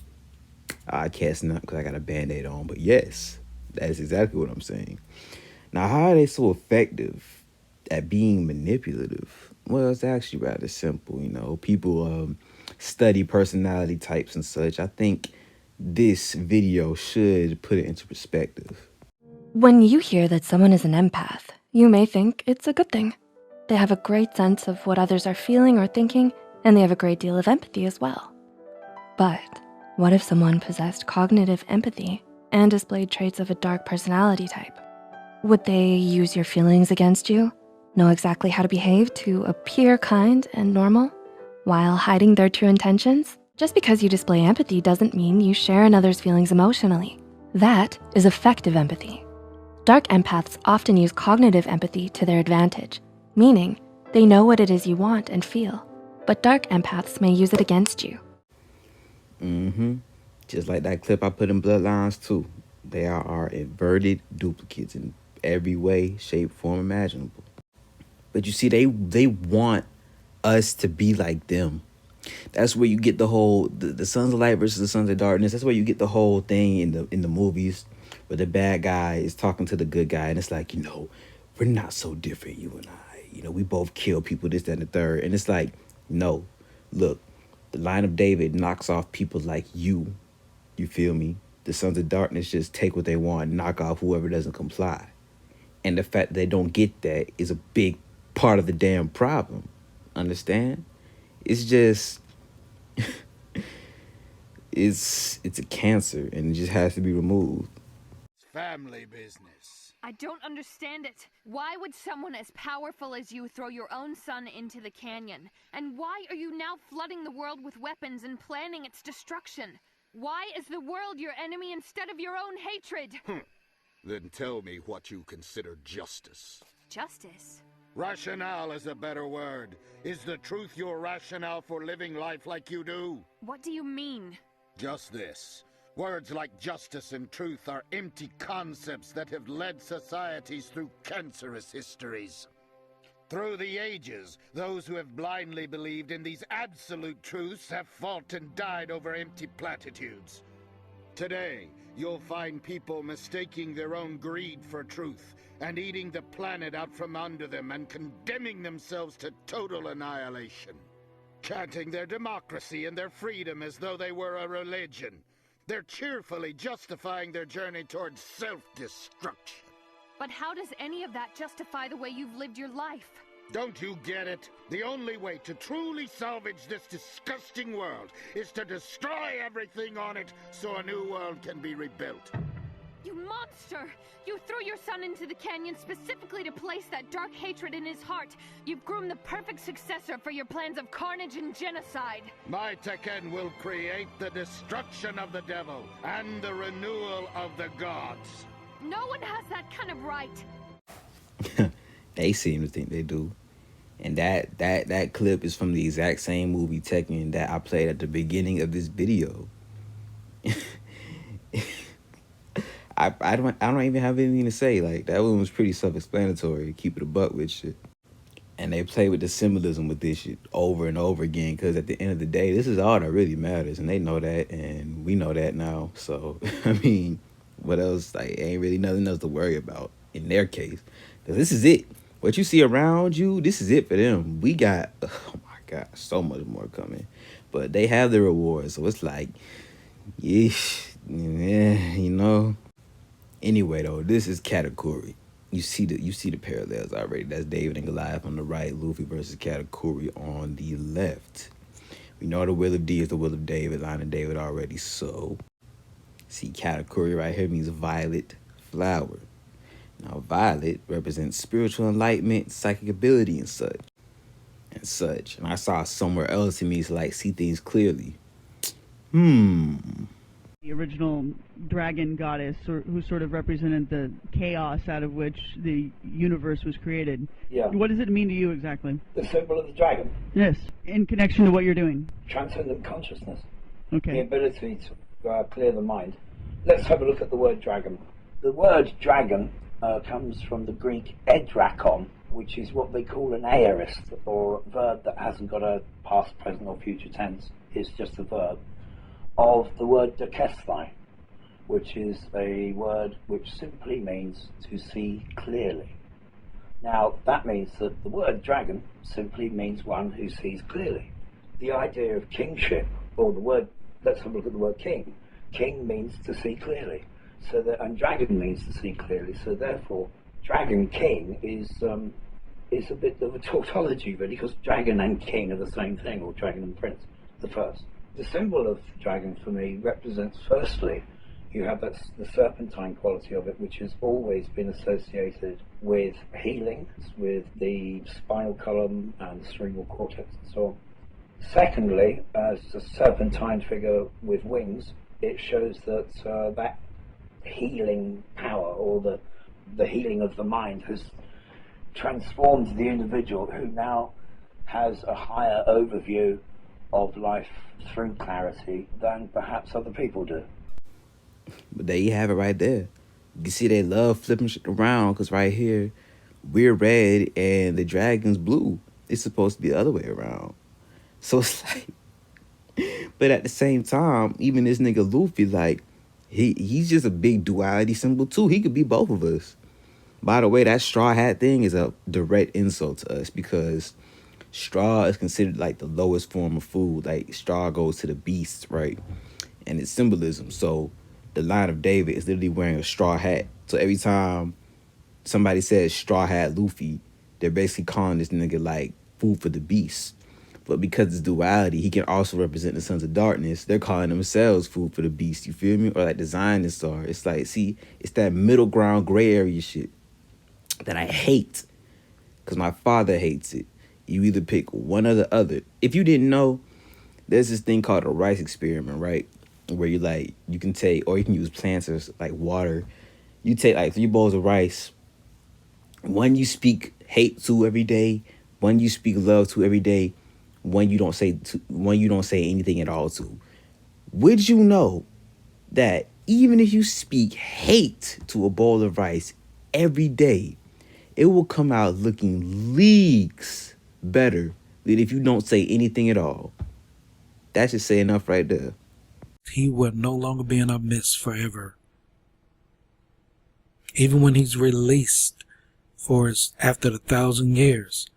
I can't not because I got a Band-Aid on, but yes, that's exactly what I'm saying. Now, how are they so effective at being manipulative? Well, it's actually rather simple, you know. People study personality types and such. I think this video should put it into perspective. When you hear that someone is an empath, you may think it's a good thing. They have a great sense of what others are feeling or thinking, and they have a great deal of empathy as well. But what if someone possessed cognitive empathy and displayed traits of a dark personality type? Would they use your feelings against you, know exactly how to behave to appear kind and normal, while hiding their true intentions. Just because you display empathy doesn't mean you share another's feelings emotionally. That is effective empathy. Dark empaths often use cognitive empathy to their advantage, meaning they know what it is you want and feel, but dark empaths may use it against you. Just like that clip I put in Bloodlines too. They are inverted duplicates in every way, shape, form imaginable. But you see, they want us to be like them. That's where you get the whole the sons of light versus the sons of darkness. That's where you get the whole thing in the movies where the bad guy is talking to the good guy, and it's like, we're not so different, you and I. We both kill people, this, that, and the third. And it's like, no, look, the line of David knocks off people like you. You feel me? The sons of darkness just take what they want, knock off whoever doesn't comply. And the fact that they don't get that is a big part of the damn problem. Understand? It's just, it's a cancer, and it just has to be removed. Family business. I don't understand it. Why would someone as powerful as you throw your own son into the canyon? And why are you now flooding the world with weapons and planning its destruction? Why is the world your enemy instead of your own hatred? Then tell me what you consider justice. Justice? Rationale is a better word. Is the truth your rationale for living life like you do? What do you mean? Just this. Words like justice and truth are empty concepts that have led societies through cancerous histories. Through the ages, those who have blindly believed in these absolute truths have fought and died over empty platitudes. Today, you'll find people mistaking their own greed for truth and eating the planet out from under them and condemning themselves to total annihilation. Chanting their democracy and their freedom as though they were a religion. They're cheerfully justifying their journey towards self-destruction. But how does any of that justify the way you've lived your life? Don't you get it? The only way to truly salvage this disgusting world is to destroy everything on it so a new world can be rebuilt. You monster! You threw your son into the canyon specifically to place that dark hatred in his heart. You've groomed the perfect successor for your plans of carnage and genocide. My Tekken will create the destruction of the devil and the renewal of the gods. No one has that kind of right. They seem to think they do. And that clip is from the exact same movie Tekken that I played at the beginning of this video. I don't even have anything to say. Like, that one was pretty self-explanatory. Keep it a buck with shit. And they play with the symbolism with this shit over and over again, because at the end of the day, this is all that really matters, and they know that, and we know that now. So, I mean, what else? Like, ain't really nothing else to worry about in their case, because this is it. What you see around you, this is it for them. We got, oh my God, so much more coming. But they have the rewards, so it's like, yeesh, yeah, Anyway, though, this is Katakuri. You see the parallels already. That's David and Goliath on the right, Luffy versus Katakuri on the left. We know the will of D is the will of David, line of David already. So, see, Katakuri right here means violet flower. Now, violet represents spiritual enlightenment, psychic ability, and such. And I saw somewhere else it means like see things clearly. The original dragon goddess, who sort of represented the chaos out of which the universe was created. Yeah. What does it mean to you exactly? The symbol of the dragon. Yes, in connection to what you're doing. Transcendent consciousness. Okay. The ability to clear the mind. Let's have a look at the word dragon. The word dragon comes from the Greek edrakon, which is what they call an aorist, or a verb that hasn't got a past, present, or future tense. It's just a verb. Of the word dokesthai, which is a word which simply means to see clearly. Now, that means that the word dragon simply means one who sees clearly. The idea of kingship, or the word, let's have a look at the word king. King means to see clearly, and dragon means to see clearly. So therefore, dragon king is a bit of a tautology, really, because dragon and king are the same thing, or dragon and prince, the first. The symbol of dragon for me represents, firstly, you have the serpentine quality of it, which has always been associated with healing, with the spinal column and the cerebral cortex and so on. Secondly, as a serpentine figure with wings, it shows that that healing power, or the healing of the mind, has transformed the individual, who now has a higher overview of life through clarity than perhaps other people do. But there you have it right there. You see they love flipping shit around, because right here, we're red and the dragon's blue. It's supposed to be the other way around. So it's like, but at the same time, even this nigga Luffy, like, he's just a big duality symbol too. He could be both of us. By the way, that straw hat thing is a direct insult to us, because straw is considered like the lowest form of food. Like, straw goes to the beasts, right? And it's symbolism. So the line of David is literally wearing a straw hat. So every time somebody says straw hat Luffy, they're basically calling this nigga like food for the beasts. But because it's duality, he can also represent the sons of darkness. They're calling themselves food for the beast. You feel me? Or like the Zionists are. It's like, see, it's that middle ground gray area shit that I hate, because my father hates it. You either pick one or the other. If you didn't know, there's this thing called a rice experiment, right? Where you can take, or you can use plants or like water. You take like 3 bowls of rice. One you speak hate to every day. One you speak love to every day. One you don't say anything at all to. Would you know that even if you speak hate to a bowl of rice every day, it will come out looking leagues better than if you don't say anything at all? That should say enough right there. He will no longer be in our midst forever. Even when he's released for us after the 1,000 years,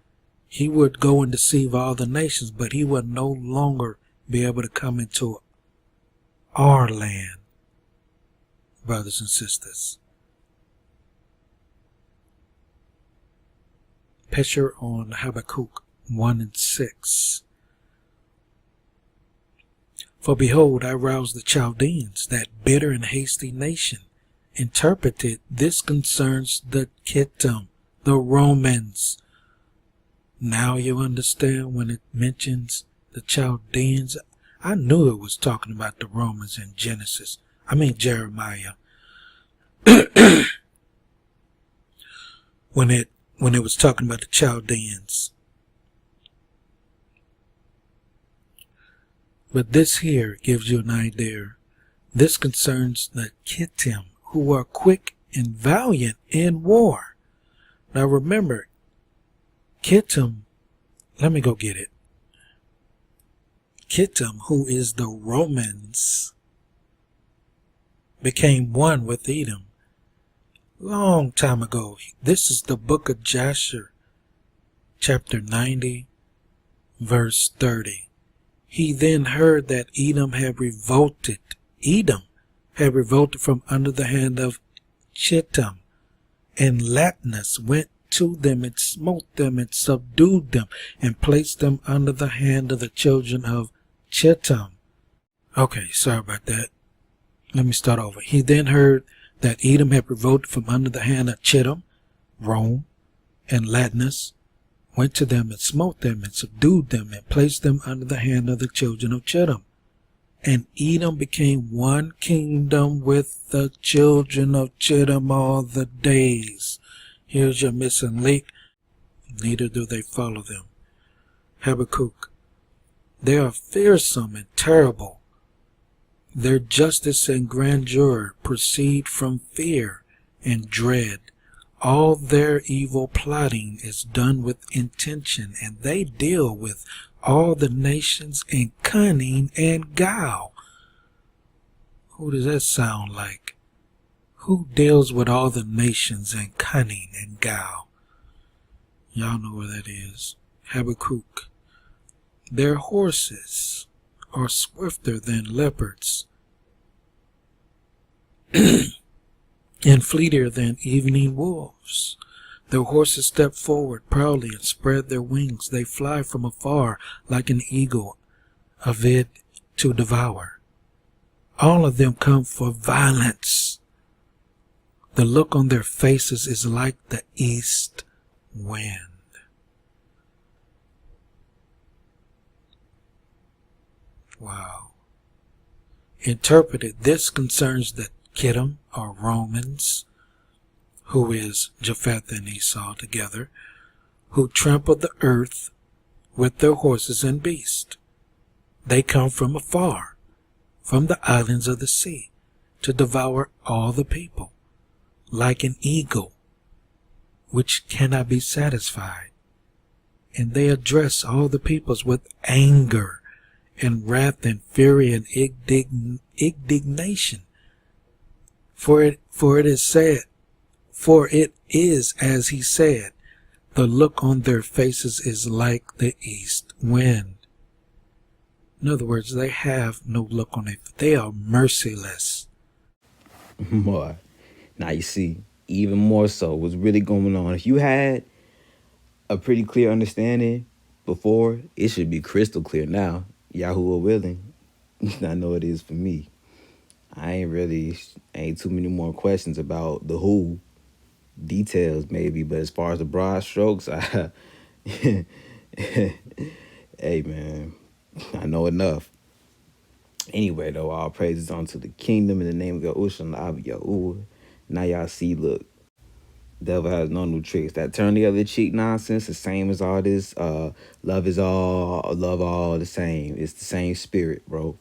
he would go and deceive all the nations, but he would no longer be able to come into our land, brothers and sisters. Picture on Habakkuk 1 and 6. For behold, I rouse the Chaldeans, that bitter and hasty nation. Interpreted, this concerns the Kittim, the Romans. Now you understand when it mentions the Chaldeans. I knew it was talking about the Romans in Jeremiah. when it was talking about the Chaldeans. But this here gives you an idea. This concerns the Kittim, who are quick and valiant in war. Now remember, Kittim, let me go get it. Kittim, who is the Romans, became one with Edom long time ago. This is the book of Jasher, chapter 90, verse 30. He then heard that Edom had revolted from under the hand of Chittim, and Latnus went to them and smote them and subdued them and placed them under the hand of the children of Chittim. Okay, sorry about that. Let me start over. He then heard that Edom had revolted from under the hand of Chittim, Rome, and Latnus, went to them and smote them and subdued them and placed them under the hand of the children of Chittim. And Edom became one kingdom with the children of Chittim all the days. Here's your missing link. Neither do they follow them. Habakkuk. They are fearsome and terrible. Their justice and grandeur proceed from fear and dread. All their evil plotting is done with intention, and they deal with all the nations in cunning and guile. Who does that sound like? Who deals with all the nations in cunning and guile? Y'all know where that is. Habakkuk. Their horses are swifter than leopards and fleeter than evening wolves. Their horses step forward proudly and spread their wings. They fly from afar like an eagle, avid to devour. All of them come for violence. The look on their faces is like the east wind. Wow. Interpreted, this concerns the Kittim, or Romans, who is Japheth and Esau together, who trample the earth with their horses and beasts. They come from afar, from the islands of the sea, to devour all the people, like an eagle, which cannot be satisfied. And they address all the peoples with anger and wrath and fury and indignation. For it is as he said, the look on their faces is like the east wind. In other words, they have no look on it. They are merciless. More. Now you see, even more so, what's really going on. If you had a pretty clear understanding before, it should be crystal clear now. Yahuwah willing. I know it is for me. Ain't too many more questions about the who details maybe, but as far as the broad strokes, hey man, I know enough. Anyway though, all praises unto the kingdom in the name of Yahushua and Yahuwah. Now y'all see, look, devil has no new tricks. That turn the other cheek nonsense, the same as all this love is all, love all the same. It's the same spirit, bro.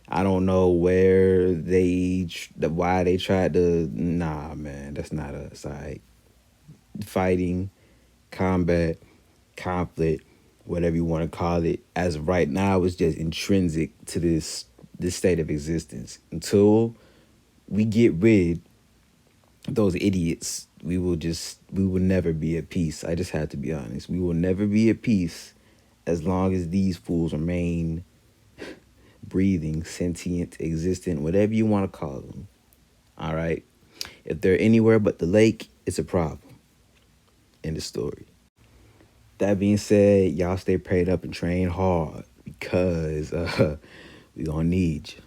I don't know why they tried to, nah, man, that's not us, all right? Fighting, combat, conflict, whatever you want to call it, as of right now, is just intrinsic to this state of existence. Until we get rid of those idiots, we will never be at peace. I just have to be honest. We will never be at peace as long as these fools remain breathing, sentient, existent, whatever you want to call them. All right? If they're anywhere but the lake, it's a problem. End of story. That being said, y'all stay prayed up and train hard because we gonna need you.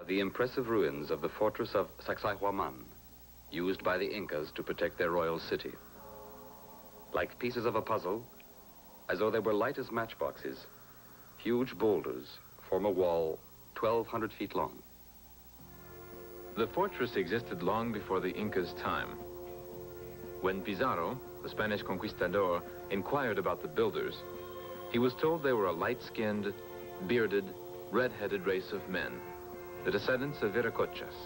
The impressive ruins of the fortress of Sacsayhuaman, used by the Incas to protect their royal city. Like pieces of a puzzle, as though they were light as matchboxes, huge boulders form a wall 1,200 feet long. The fortress existed long before the Incas' time. When Pizarro, the Spanish conquistador, inquired about the builders, he was told they were a light-skinned, bearded, red-headed race of men, the descendants of Viracochas.